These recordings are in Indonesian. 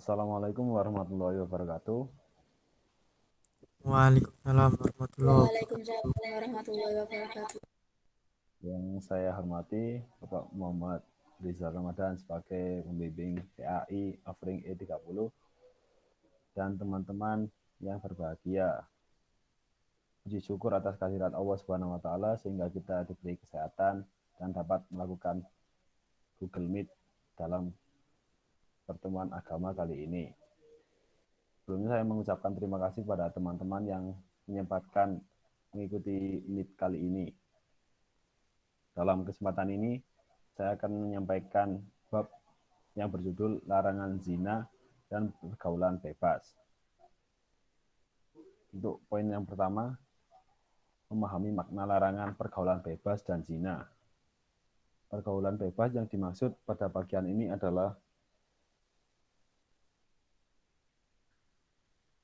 Assalamualaikum warahmatullahi wabarakatuh. Waalaikumsalam warahmatullahi Waalaikumsalam wabarakatuh. warahmatullahi wabarakatuh. Yang saya hormati Bapak Muhammad Rizal Ramadan sebagai pembimbing PAI Offering E30 dan teman-teman yang berbahagia. Puji syukur atas kehadirat Allah Subhanahu wa taala sehingga kita diberi kesehatan dan dapat melakukan Google Meet dalam pertemuan agama kali ini. Sebelumnya saya mengucapkan terima kasih kepada teman-teman yang menyempatkan mengikuti Meet kali ini. Dalam kesempatan ini, saya akan menyampaikan bab yang berjudul Larangan Zina dan Pergaulan Bebas. Untuk poin yang pertama, memahami makna larangan pergaulan bebas dan zina. Pergaulan bebas yang dimaksud pada bagian ini adalah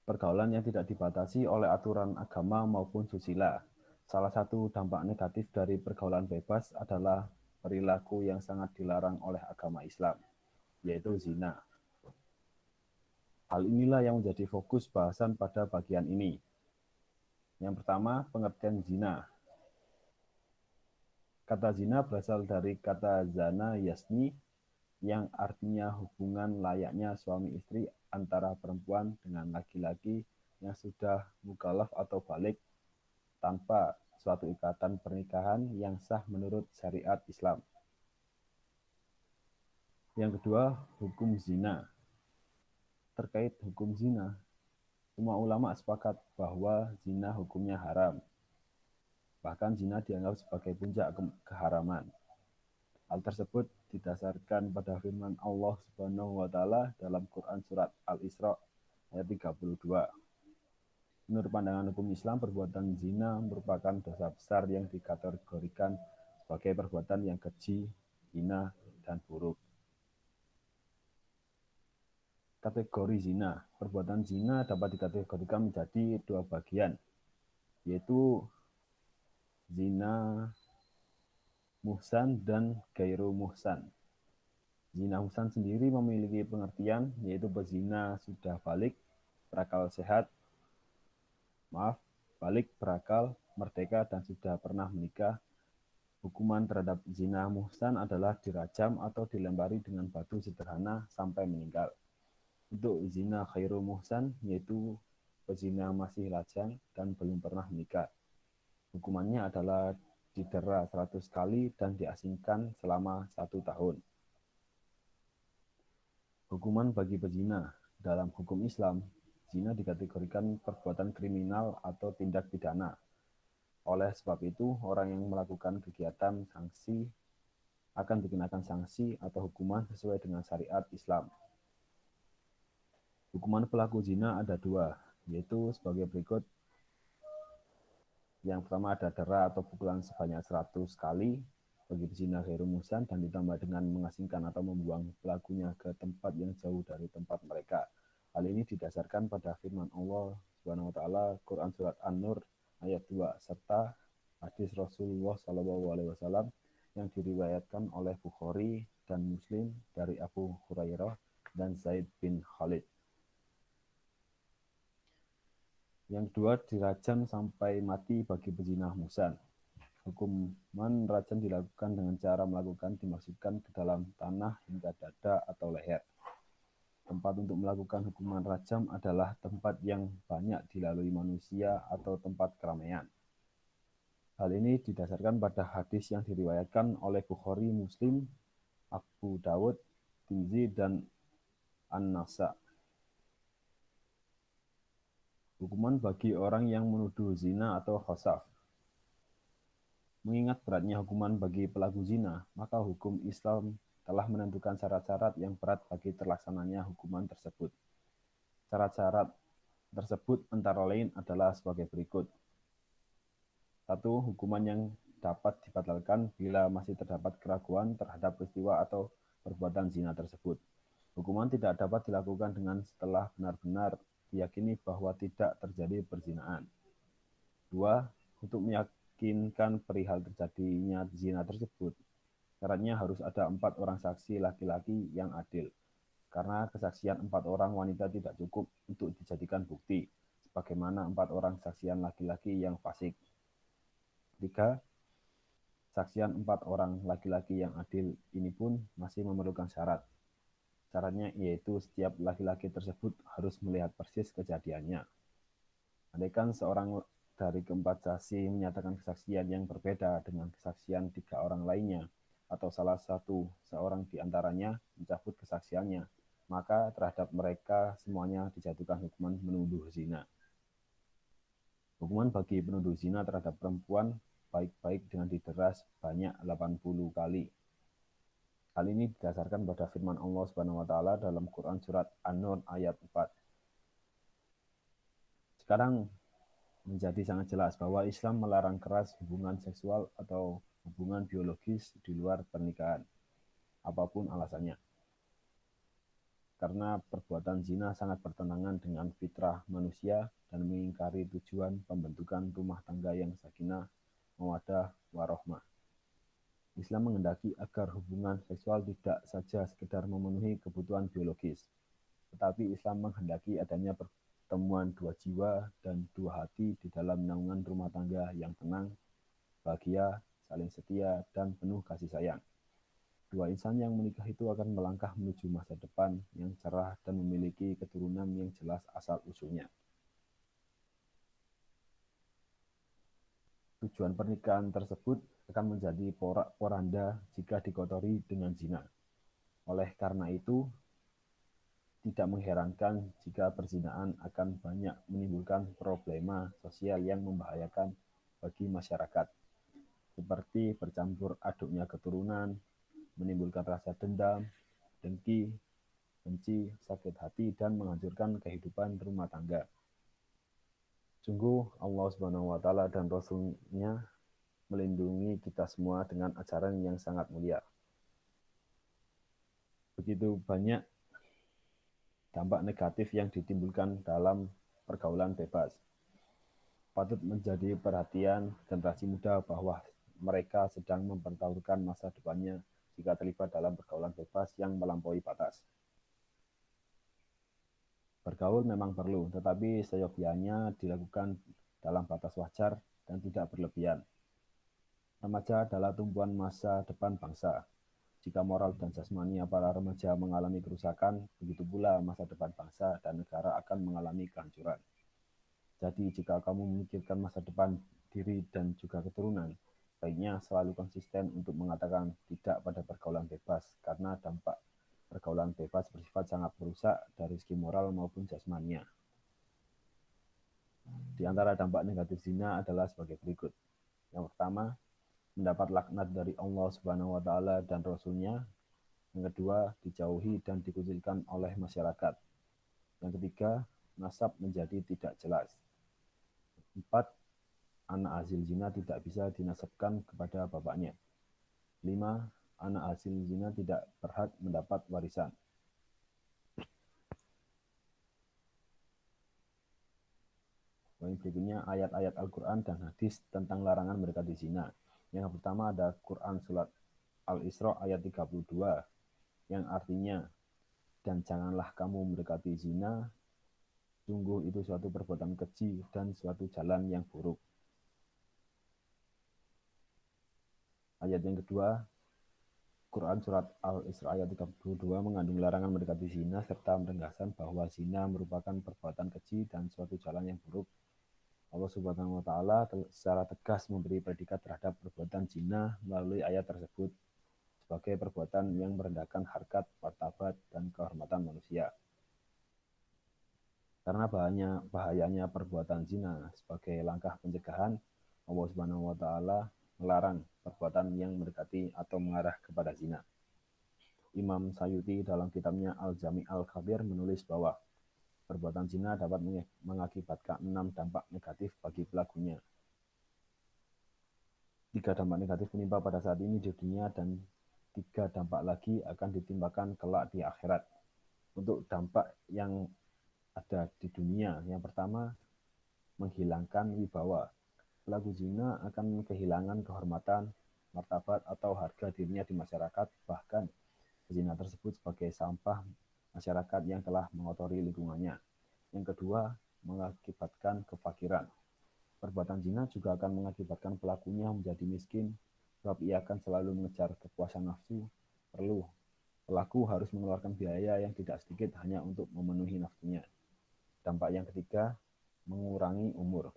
pergaulan yang tidak dibatasi oleh aturan agama maupun susila. Salah satu dampak negatif dari pergaulan bebas adalah perilaku yang sangat dilarang oleh agama Islam, yaitu zina. Hal inilah yang menjadi fokus bahasan pada bagian ini. Yang pertama, pengertian zina. Kata zina berasal dari kata zana yasni, yang artinya hubungan layaknya suami istri antara perempuan dengan laki-laki yang sudah mukallaf atau balik tanpa suatu ikatan pernikahan yang sah menurut syariat Islam. Yang kedua, hukum zina. Terkait hukum zina, semua ulama sepakat bahwa zina hukumnya haram. Bahkan zina dianggap sebagai puncak keharaman. Hal tersebut didasarkan pada firman Allah Subhanahu wa taala dalam Quran surat Al-Isra ayat 32. Menurut pandangan hukum Islam, perbuatan zina merupakan dosa besar yang dikategorikan sebagai perbuatan yang keji, hina, dan buruk. Kategori zina. Perbuatan zina dapat dikategorikan menjadi dua bagian, yaitu zina muhsan dan gairu muhsan. Zina muhsan sendiri memiliki pengertian, yaitu pezina sudah balik, berakal sehat, balik, berakal, merdeka, dan sudah pernah menikah. Hukuman terhadap zina muhsan adalah dirajam atau dilempari dengan batu sederhana sampai meninggal. Untuk zina khairu muhsan, yaitu pezina masih lajang dan belum pernah menikah. Hukumannya adalah didera 100 kali dan diasingkan selama 1 tahun. Hukuman bagi pezina. Dalam hukum Islam, zina dikategorikan perbuatan kriminal atau tindak pidana. Oleh sebab itu, orang yang melakukan kegiatan sanksi akan dikenakan sanksi atau hukuman sesuai dengan syariat Islam. Hukuman pelaku zina ada dua, yaitu sebagai berikut. Yang pertama ada dera atau pukulan sebanyak 100 kali bagi pezina ghairu muhsan dan ditambah dengan mengasingkan atau membuang pelakunya ke tempat yang jauh dari tempat mereka. Hal ini didasarkan pada firman Allah Subhanahu wa taala Quran surat An-Nur ayat 2 serta hadis Rasulullah SAW yang diriwayatkan oleh Bukhari dan Muslim dari Abu Hurairah dan Zaid bin Khalid. Yang kedua, dirajam sampai mati bagi pezina muhsan. Hukuman rajam dilakukan dengan cara melakukan dimasukkan ke dalam tanah hingga dada atau leher. Tempat untuk melakukan hukuman rajam adalah tempat yang banyak dilalui manusia atau tempat keramaian. Hal ini didasarkan pada hadis yang diriwayatkan oleh Bukhari, Muslim, Abu Dawud, Tirmidzi, dan An-Nasa. Hukuman bagi orang yang menuduh zina atau khosaf. Mengingat beratnya hukuman bagi pelaku zina, maka hukum Islam telah menentukan syarat-syarat yang berat bagi terlaksananya hukuman tersebut. Syarat-syarat tersebut antara lain adalah sebagai berikut. 1. Hukuman yang dapat dibatalkan bila masih terdapat keraguan terhadap peristiwa atau perbuatan zina tersebut. Hukuman tidak dapat dilakukan dengan setelah benar-benar diyakini bahwa tidak terjadi perzinaan. 2. Untuk meyakinkan perihal terjadinya zina tersebut, syaratnya harus ada 4 orang saksi laki-laki yang adil. karena kesaksian 4 orang wanita tidak cukup untuk dijadikan bukti, sebagaimana 4 orang kesaksian laki-laki yang fasik. 3. Kesaksian 4 orang laki-laki yang adil ini pun masih memerlukan syarat. Syaratnya yaitu setiap laki-laki tersebut harus melihat persis kejadiannya. Andaikan seorang dari keempat saksi menyatakan kesaksian yang berbeda dengan kesaksian 3 orang lainnya, atau salah satu seorang di antaranya mencabut kesaksiannya, maka terhadap mereka semuanya dijatuhkan hukuman menuduh zina. Hukuman bagi penuduh zina terhadap perempuan baik-baik dengan dideras banyak 80 kali. Hal ini didasarkan pada firman Allah Subhanahu wa taala dalam Quran surat An-Nur ayat 4. Sekarang menjadi sangat jelas bahwa Islam melarang keras hubungan seksual atau hubungan biologis di luar pernikahan, apapun alasannya. Karena perbuatan zina sangat bertentangan dengan fitrah manusia dan mengingkari tujuan pembentukan rumah tangga yang sakinah, mawaddah, warahmah. Islam menghendaki agar hubungan seksual tidak saja sekedar memenuhi kebutuhan biologis, tetapi Islam menghendaki adanya pertemuan dua jiwa dan dua hati di dalam naungan rumah tangga yang tenang, bahagia, saling setia, dan penuh kasih sayang. Dua insan yang menikah itu akan melangkah menuju masa depan yang cerah dan memiliki keturunan yang jelas asal-usulnya. Tujuan pernikahan tersebut akan menjadi porak-poranda jika dikotori dengan zina. Oleh karena itu, tidak mengherankan jika perzinahan akan banyak menimbulkan problema sosial yang membahayakan bagi masyarakat, seperti bercampur aduknya keturunan, menimbulkan rasa dendam, dengki, benci, sakit hati, dan menghancurkan kehidupan rumah tangga. Sungguh Allah Subhanahu wa taala dan Rasul-Nya melindungi kita semua dengan ajaran yang sangat mulia. Begitu banyak dampak negatif yang ditimbulkan dalam pergaulan bebas. Patut menjadi perhatian generasi muda bahwa mereka sedang mempertaruhkan masa depannya jika terlibat dalam pergaulan bebas yang melampaui batas. Bergaul memang perlu, tetapi seyogianya dilakukan dalam batas wajar dan tidak berlebihan. Remaja adalah tumpuan masa depan bangsa. Jika moral dan jasmani para remaja mengalami kerusakan, begitu pula masa depan bangsa dan negara akan mengalami kehancuran. Jadi, jika kamu memikirkan masa depan diri dan juga keturunan, baiknya selalu konsisten untuk mengatakan tidak pada pergaulan bebas, karena dampak pergaulan bebas bersifat sangat merusak dari segi moral maupun jasmaninya. Di antara dampak negatif zina adalah sebagai berikut. Yang pertama, mendapat laknat dari Allah Subhanahu wa taala dan Rasul-Nya. Yang kedua, dijauhi dan dikucilkan oleh masyarakat. Yang ketiga, nasab menjadi tidak jelas. 4. Anak hasil zina tidak bisa dinasabkan kepada bapaknya. 5. Anak hasil zina tidak berhak mendapat warisan. Poin berikutnya ayat-ayat Al-Quran dan hadis tentang larangan mendekati zina. Yang pertama ada Quran surat Al-Isra ayat 32 yang artinya, dan janganlah kamu mendekati zina, sungguh itu suatu perbuatan keji dan suatu jalan yang buruk. Ayat yang kedua, Quran surat Al-Isra ayat 32 mengandung larangan mendekati zina serta menegaskan bahwa zina merupakan perbuatan keji dan suatu jalan yang buruk. Allah Subhanahu wa taala secara tegas memberi predikat terhadap perbuatan zina melalui ayat tersebut sebagai perbuatan yang merendahkan harkat, martabat, dan kehormatan manusia. Karena bahayanya perbuatan zina sebagai langkah pencegahan, Allah Subhanahu wa taala melarang perbuatan yang mendekati atau mengarah kepada zina. Imam Sayuti dalam kitabnya Al-Jami' Al-Kabir menulis bahwa perbuatan zina dapat mengakibatkan 6 dampak negatif bagi pelakunya. 3 dampak negatif menimpa pada saat ini di dunia dan 3 dampak lagi akan ditimpakan kelak di akhirat. Untuk dampak yang ada di dunia, yang pertama, menghilangkan wibawa. Pelaku zina akan kehilangan kehormatan, martabat, atau harga dirinya di masyarakat, bahkan zina tersebut sebagai sampah masyarakat yang telah mengotori lingkungannya. Yang kedua, mengakibatkan kefakiran. Perbuatan zina juga akan mengakibatkan pelakunya menjadi miskin, sebab ia akan selalu mengejar kepuasan nafsu. Pelaku harus mengeluarkan biaya yang tidak sedikit hanya untuk memenuhi nafsunya. Dampak yang ketiga, mengurangi umur.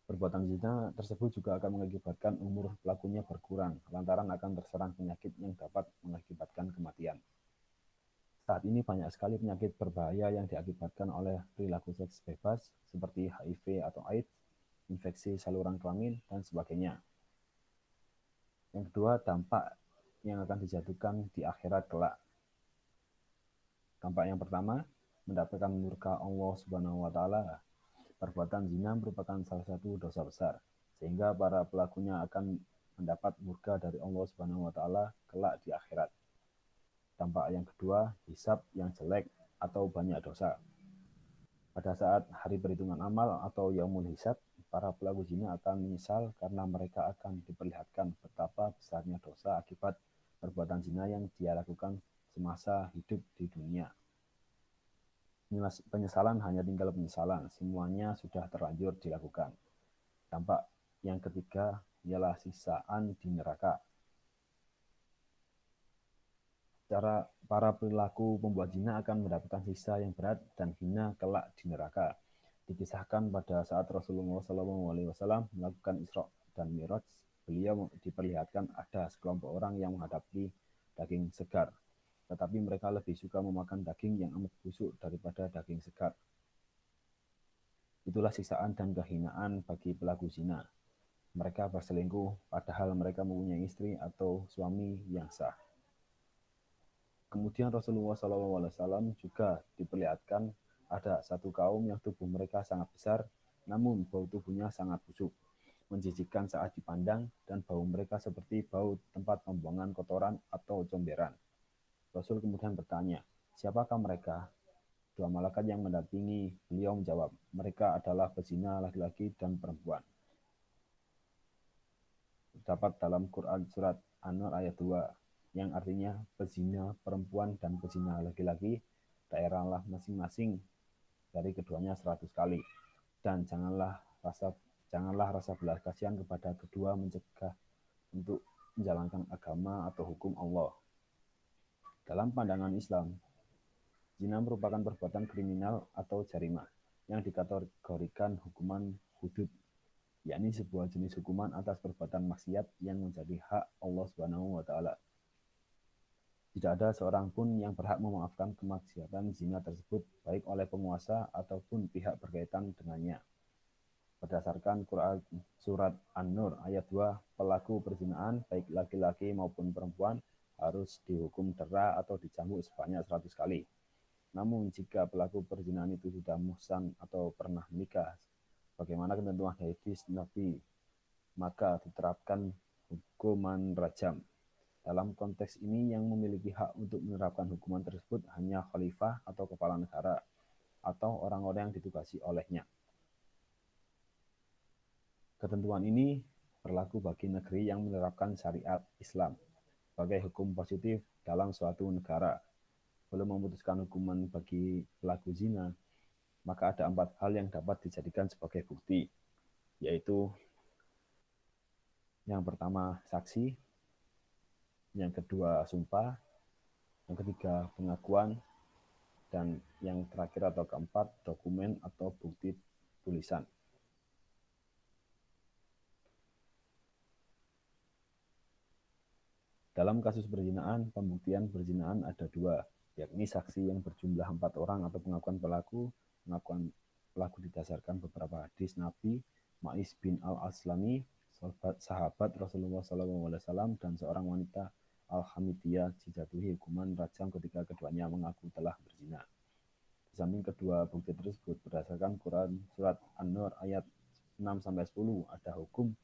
Perbuatan zina tersebut juga akan mengakibatkan umur pelakunya berkurang, lantaran akan terserang penyakit yang dapat mengakibatkan kematian. Saat ini banyak sekali penyakit berbahaya yang diakibatkan oleh perilaku seks bebas, seperti HIV atau AIDS, infeksi saluran kelamin, dan sebagainya. Yang kedua, dampak yang akan dijatuhkan di akhirat kelak. Dampak yang pertama, mendapatkan murka Allah Subhanahu wa taala. Perbuatan zina merupakan salah satu dosa besar, sehingga para pelakunya akan mendapat murka dari Allah Subhanahu wa taala kelak di akhirat. Dampak yang kedua, hisab yang jelek atau banyak dosa. Pada saat hari perhitungan amal atau yaumul hisab, para pelaku zina akan menyesal karena mereka akan diperlihatkan betapa besarnya dosa akibat perbuatan zina yang dia lakukan semasa hidup di dunia. Penyesalan hanya tinggal penyesalan, semuanya sudah terlanjur dilakukan. Dampak yang ketiga ialah siksaan di neraka. Para perilaku pembuat zina akan mendapatkan siksa yang berat dan hina kelak di neraka. Dikisahkan pada saat Rasulullah SAW melakukan Isra dan Mi'raj, beliau diperlihatkan ada sekelompok orang yang menghadapi daging segar, tetapi mereka lebih suka memakan daging yang amat busuk daripada daging segar. Itulah siksaan dan kehinaan bagi pelaku zina. Mereka berselingkuh padahal mereka mempunyai istri atau suami yang sah. Kemudian Rasulullah SAW juga diperlihatkan ada satu kaum yang tubuh mereka sangat besar, namun bau tubuhnya sangat busuk, menjijikkan saat dipandang, dan bau mereka seperti bau tempat pembuangan kotoran atau comberan. Rasul kemudian bertanya, siapakah mereka? Dua malaikat yang mendampingi beliau menjawab, mereka adalah pezina laki-laki dan perempuan. Terdapat dalam Quran surat An-Nur ayat 2, yang artinya pezina perempuan dan pezina laki-laki, daerahlah masing-masing dari keduanya 100 kali. Dan janganlah rasa belas kasihan kepada kedua, mencegah untuk menjalankan agama atau hukum Allah. Dalam pandangan Islam, zina merupakan perbuatan kriminal atau jarimah yang dikategorikan hukuman hudud, yakni sebuah jenis hukuman atas perbuatan maksiat yang menjadi hak Allah Subhanahu wa taala. Tidak ada seorang pun yang berhak memaafkan kemaksiatan zina tersebut, baik oleh penguasa ataupun pihak berkaitan dengannya. Berdasarkan Quran surat An-Nur ayat 2, pelaku perzinaan baik laki-laki maupun perempuan harus dihukum dera atau dicambuk sebanyak 100 kali. Namun jika pelaku perzinaan itu sudah muhsan atau pernah menikah, bagaimana ketentuan hadis Nabi, maka diterapkan hukuman rajam. Dalam konteks ini, yang memiliki hak untuk menerapkan hukuman tersebut hanya khalifah atau kepala negara, atau orang-orang yang ditugasi olehnya. Ketentuan ini berlaku bagi negeri yang menerapkan syariat Islam sebagai hukum positif dalam suatu negara. Belum memutuskan hukuman bagi pelaku zina, maka ada 4 hal yang dapat dijadikan sebagai bukti, yaitu yang pertama saksi, yang kedua sumpah, yang ketiga pengakuan, dan yang terakhir atau keempat dokumen atau bukti tulisan. Dalam kasus perzinaan, pembuktian perzinaan ada 2, yakni saksi yang berjumlah 4 orang atau pengakuan pelaku. Pengakuan pelaku didasarkan beberapa hadis Nabi, Ma'is bin Al-Aslami, sahabat Rasulullah SAW, dan seorang wanita Al-Hamidiyah dijatuhi hukuman rajam ketika keduanya mengaku telah berzina. Di samping kedua bukti tersebut, berdasarkan Quran surat An-Nur ayat 6-10, ada hukum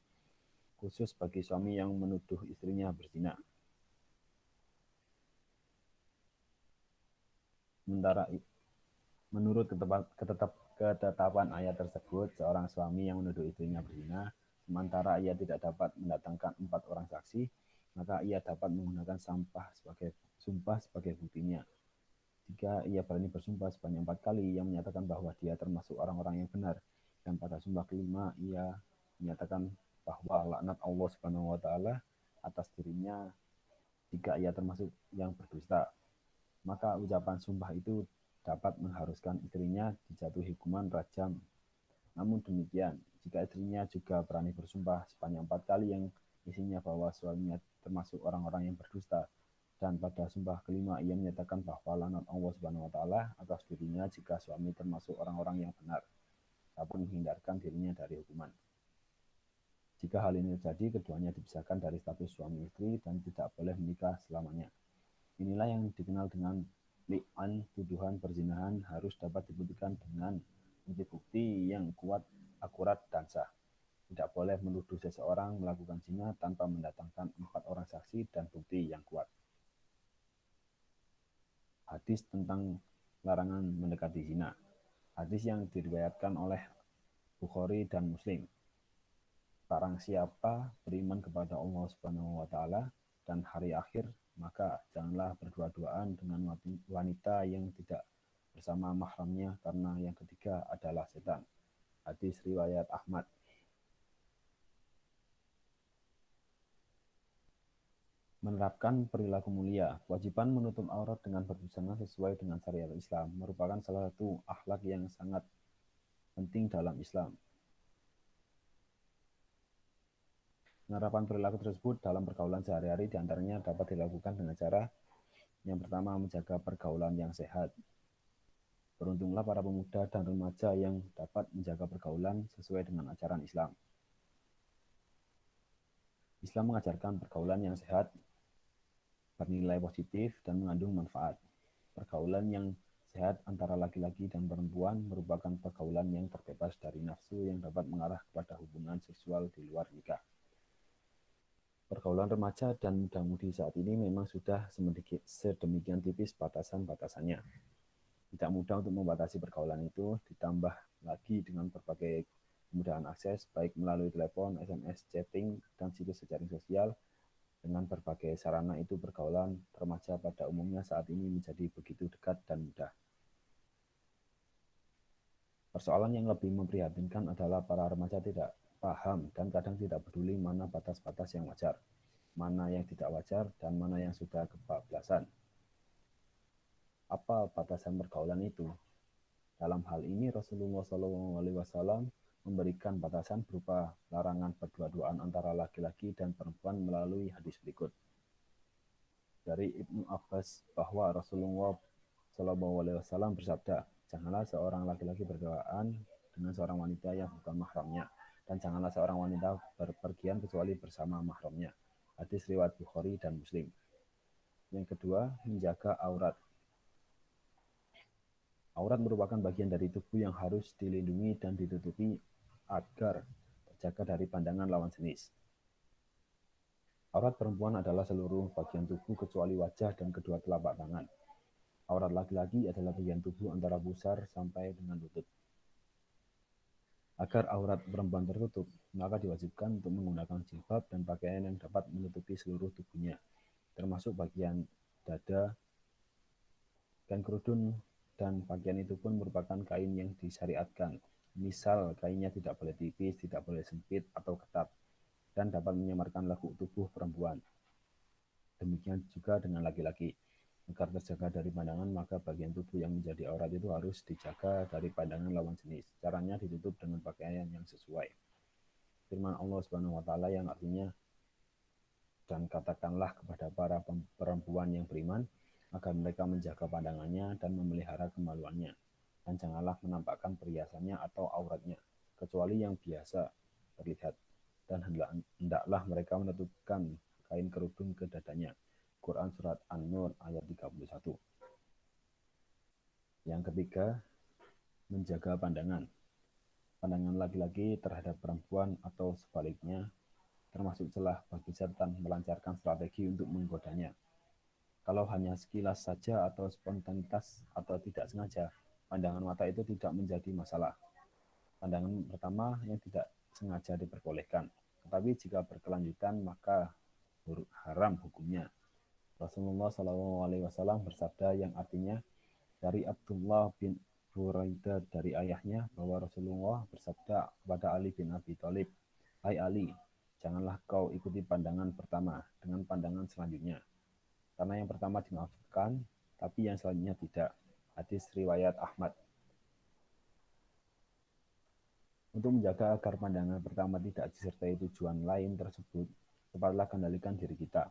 khusus bagi suami yang menuduh istrinya berzina. Sementara menurut ketetapan ayat tersebut, seorang suami yang menuduh istrinya berzina, sementara ia tidak dapat mendatangkan 4 orang saksi, maka ia dapat menggunakan sumpah sebagai buktinya. Jika ia berani bersumpah sebanyak 4 kali, ia menyatakan bahwa dia termasuk orang-orang yang benar. Dan pada sumpah kelima, ia menyatakan bahwa laknat Allah Subhanahu wa taala atas dirinya jika ia termasuk yang berdusta. Maka ucapan sumpah itu dapat mengharuskan istrinya dijatuhi hukuman rajam. Namun demikian, jika istrinya juga berani bersumpah sebanyak 4 kali yang isinya bahwa suaminya termasuk orang-orang yang berdusta, dan pada sumpah kelima ia menyatakan bahwa laknat Allah Subhanahu wa taala atas dirinya jika suami termasuk orang-orang yang benar, ataupun menghindarkan dirinya dari hukuman. Jika hal ini terjadi, keduanya dipisahkan dari status suami istri dan tidak boleh menikah selamanya. Inilah yang dikenal dengan li'an, tuduhan perzinahan harus dapat dibuktikan dengan bukti-bukti yang kuat, akurat, dan sah. Tidak boleh menuduh seseorang melakukan zina tanpa mendatangkan 4 orang saksi dan bukti yang kuat. Hadis tentang larangan mendekati zina. Hadis yang diriwayatkan oleh Bukhari dan Muslim. Barang siapa beriman kepada Allah Subhanahu wa taala dan hari akhir, maka janganlah berdua-duaan dengan wanita yang tidak bersama mahramnya karena yang ketiga adalah setan. Hadis riwayat Ahmad. Menerapkan perilaku mulia. Kewajiban menutup aurat dengan berbusana sesuai dengan syariat Islam merupakan salah satu akhlak yang sangat penting dalam Islam. Penerapan perilaku tersebut dalam pergaulan sehari-hari diantaranya dapat dilakukan dengan cara yang pertama, menjaga pergaulan yang sehat. Beruntunglah para pemuda dan remaja yang dapat menjaga pergaulan sesuai dengan ajaran Islam. Islam mengajarkan pergaulan yang sehat, bernilai positif, dan mengandung manfaat. Pergaulan yang sehat antara laki-laki dan perempuan merupakan pergaulan yang terbebas dari nafsu yang dapat mengarah kepada hubungan seksual di luar nikah. Pergaulan remaja dan muda-mudi saat ini memang sudah sedemikian tipis batasan-batasannya. Tidak mudah untuk membatasi pergaulan itu, ditambah lagi dengan berbagai kemudahan akses, baik melalui telepon, SMS, chatting, dan situs jejaring sosial. Dengan berbagai sarana itu, pergaulan remaja pada umumnya saat ini menjadi begitu dekat dan mudah. Persoalan yang lebih memprihatinkan adalah para remaja tidak paham dan kadang tidak peduli mana batas-batas yang wajar, mana yang tidak wajar, dan mana yang sudah kebablasan. Apa batasan pergaulan itu? Dalam hal ini Rasulullah SAW memberikan batasan berupa larangan berdua-duaan antara laki-laki dan perempuan melalui hadis berikut. Dari Ibnu Abbas bahwa Rasulullah SAW bersabda, janganlah seorang laki-laki berduaan dengan seorang wanita yang bukan mahramnya, dan janganlah seorang wanita berpergian kecuali bersama mahramnya. Hadis riwayat Bukhari dan Muslim. Yang kedua, menjaga aurat. Aurat merupakan bagian dari tubuh yang harus dilindungi dan ditutupi agar terjaga dari pandangan lawan jenis. Aurat perempuan adalah seluruh bagian tubuh kecuali wajah dan kedua telapak tangan. Aurat laki-laki adalah bagian tubuh antara pusar sampai dengan lutut. Agar aurat perempuan tertutup, maka diwajibkan untuk menggunakan jilbab dan pakaian yang dapat menutupi seluruh tubuhnya, termasuk bagian dada, kain kerudung, dan pakaian itu pun merupakan kain yang disyariatkan. Misal, kainnya tidak boleh tipis, tidak boleh sempit atau ketat, dan dapat menyamarkan lekuk tubuh perempuan. Demikian juga dengan laki-laki. Agar terjaga dari pandangan, maka bagian tubuh yang menjadi aurat itu harus dijaga dari pandangan lawan jenis. Caranya ditutup dengan pakaian yang sesuai. Firman Allah Subhanahu wa taala yang artinya, dan katakanlah kepada para perempuan yang beriman agar mereka menjaga pandangannya dan memelihara kemaluannya, dan janganlah menampakkan perhiasannya atau auratnya, kecuali yang biasa terlihat, dan hendaklah mereka menutupkan kain kerudung ke dadanya. Quran Surat An-Nur ayat 31. Yang ketiga, menjaga pandangan. Pandangan laki-laki terhadap perempuan atau sebaliknya termasuk celah bagi setan melancarkan strategi untuk menggodanya. Kalau hanya sekilas saja atau spontanitas atau tidak sengaja, pandangan mata itu tidak menjadi masalah. Pandangan pertama yang tidak sengaja diperbolehkan, tetapi jika berkelanjutan maka haram hukumnya. Rasulullah SAW bersabda yang artinya, Dari Abdullah bin Buraidah dari ayahnya bahwa Rasulullah bersabda kepada Ali bin Abi Thalib, "Hai Ali, janganlah kau ikuti pandangan pertama dengan pandangan selanjutnya. Karena yang pertama dimaafkan, tapi yang selanjutnya tidak." Hadis riwayat Ahmad. Untuk menjaga agar pandangan pertama tidak disertai tujuan lain tersebut, cepatlah kendalikan diri kita.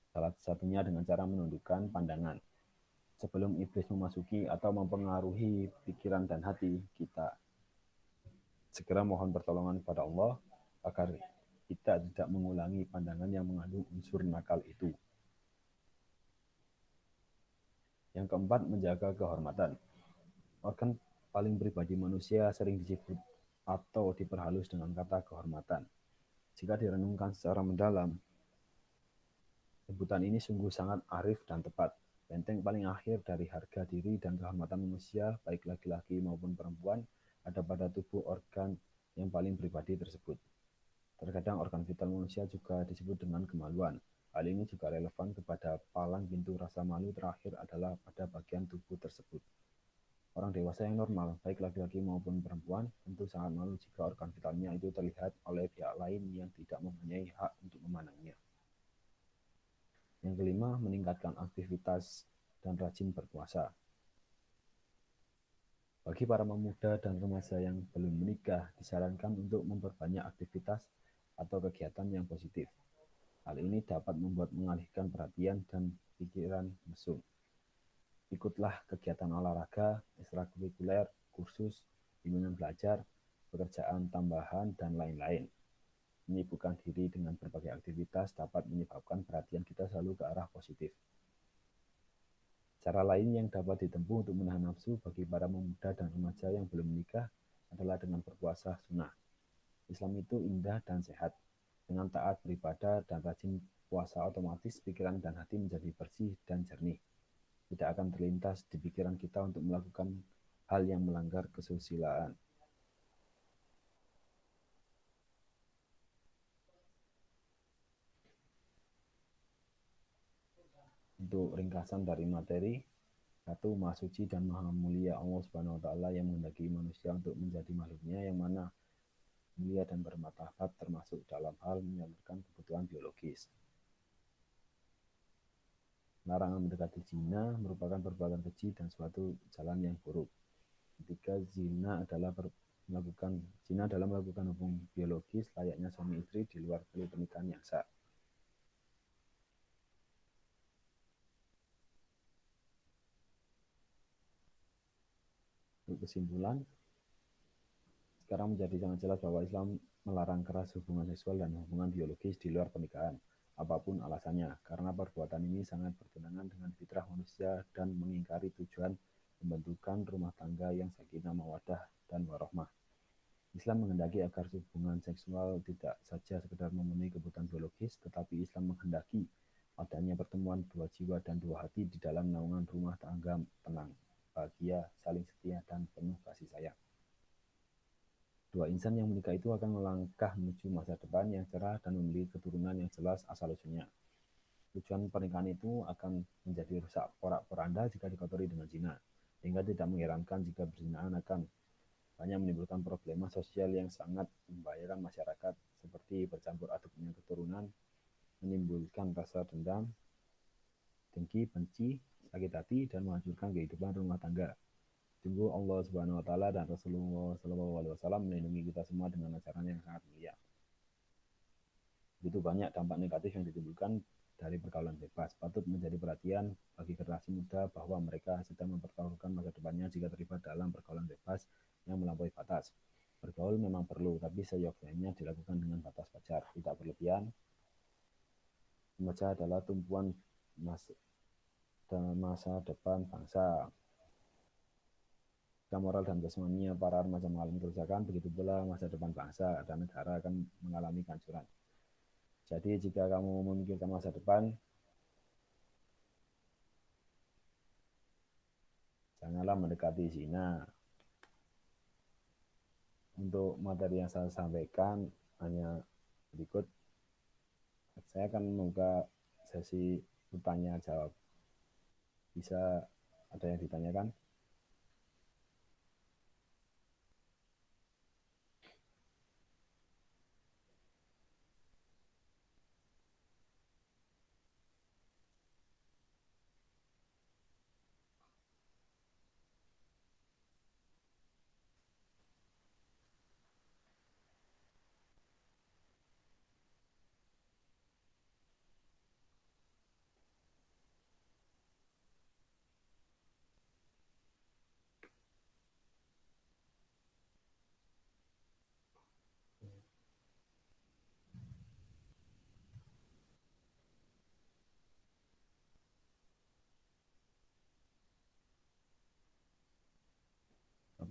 Salah satunya dengan cara menundukkan pandangan sebelum iblis memasuki atau mempengaruhi pikiran dan hati kita. Segera mohon pertolongan kepada Allah agar kita tidak mengulangi pandangan yang mengandung unsur nakal itu. Yang keempat, menjaga kehormatan. Organ paling pribadi manusia sering disebut atau diperhalus dengan kata kehormatan. Jika direnungkan secara mendalam, sebutan ini sungguh sangat arif dan tepat. Benteng paling akhir dari harga diri dan kehormatan manusia, baik laki-laki maupun perempuan, ada pada tubuh organ yang paling pribadi tersebut. Terkadang organ vital manusia juga disebut dengan kemaluan. Hal ini juga relevan kepada palang pintu rasa malu terakhir adalah pada bagian tubuh tersebut. Orang dewasa yang normal, baik laki-laki maupun perempuan, tentu sangat malu jika organ vitalnya itu terlihat oleh pihak lain yang tidak mempunyai hak untuk memandangnya. Yang kelima, meningkatkan aktivitas dan rajin berpuasa. Bagi para pemuda dan remaja yang belum menikah, disarankan untuk memperbanyak aktivitas atau kegiatan yang positif. Hal ini dapat membuat mengalihkan perhatian dan pikiran mesum. Ikutlah kegiatan olahraga, ekstrakurikuler, kursus, bimbingan belajar, pekerjaan tambahan, dan lain-lain. Menyibukkan diri dengan berbagai aktivitas dapat menyebabkan perhatian kita selalu ke arah positif. Cara lain yang dapat ditempuh untuk menahan nafsu bagi para pemuda dan remaja yang belum menikah adalah dengan berpuasa sunnah. Islam itu indah dan sehat. Dengan taat beribadah dan rajin puasa, otomatis pikiran dan hati menjadi bersih dan jernih. Tidak akan terlintas di pikiran kita untuk melakukan hal yang melanggar kesusilaan. Untuk ringkasan dari materi, satu, Maha Suci dan Maha Mulia Allah Subhanahu wa Ta'ala yang menghendaki manusia untuk menjadi makhluknya yang mana mulia dan bermartabat termasuk dalam hal menyalurkan kebutuhan biologis. Larangan mendekati zina merupakan perbuatan keji dan suatu jalan yang buruk. Ketiga, zina adalah melakukan hubungan biologis layaknya suami istri di luar tali pernikahan yang sah. Untuk kesimpulan, sekarang menjadi sangat jelas bahwa Islam melarang keras hubungan seksual dan hubungan biologis di luar pernikahan, apapun alasannya, karena perbuatan ini sangat bertentangan dengan fitrah manusia dan mengingkari tujuan pembentukan rumah tangga yang sakinah mawaddah dan warahmah. Islam menghendaki agar hubungan seksual tidak saja sekedar memenuhi kebutuhan biologis, tetapi Islam menghendaki adanya pertemuan dua jiwa dan dua hati di dalam naungan rumah tangga tenang, bahagia, saling setia, dan penuh kasih sayang. Dua insan yang menikah itu akan melangkah menuju masa depan yang cerah dan memiliki keturunan yang jelas asal-usulnya. Tujuan pernikahan itu akan menjadi rusak porak-poranda jika dikotori dengan zina, sehingga tidak mengherankan jika perzinahan akan banyak menimbulkan problema sosial yang sangat membahayakan masyarakat, seperti bercampur aduknya keturunan, menimbulkan rasa dendam, dengki, benci, sakit hati, dan menghancurkan kehidupan rumah tangga. Sungguh Allah Subhanahu wa Ta'ala dan Rasulullah SAW melindungi kita semua dengan ajaran yang sangat mulia. Begitu banyak dampak negatif yang ditimbulkan dari pergaulan bebas. Patut menjadi perhatian bagi generasi muda bahwa mereka sedang mempertaruhkan masa depannya jika terlibat dalam pergaulan bebas yang melampaui batas. Bergaul memang perlu, tapi seyogyanya dilakukan dengan batas wajar, tidak berlebihan. Membaca adalah tumpuan masa depan bangsa. Jika moral dan jasmaninya para remaja mengalami kerusakan, begitu pula masa depan bangsa dan negara akan mengalami kehancuran. Jadi jika kamu memikirkan masa depan, janganlah mendekati zina. Untuk materi yang saya sampaikan hanya berikut. Saya akan membuka sesi bertanya jawab. Bisa Ada yang ditanyakan?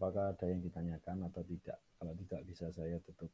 Apakah ada yang ditanyakan atau tidak? Kalau tidak bisa saya tutup.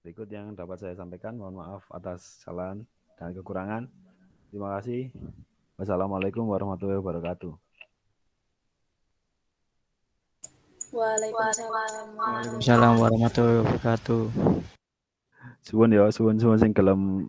Berikut yang dapat saya sampaikan. Mohon maaf atas kesalahan dan kekurangan. Terima kasih. Wassalamualaikum warahmatullahi wabarakatuh. Waalaikumsalam. Waalaikumsalam warahmatullahi wabarakatuh. Suwun ya, suwun sing gelem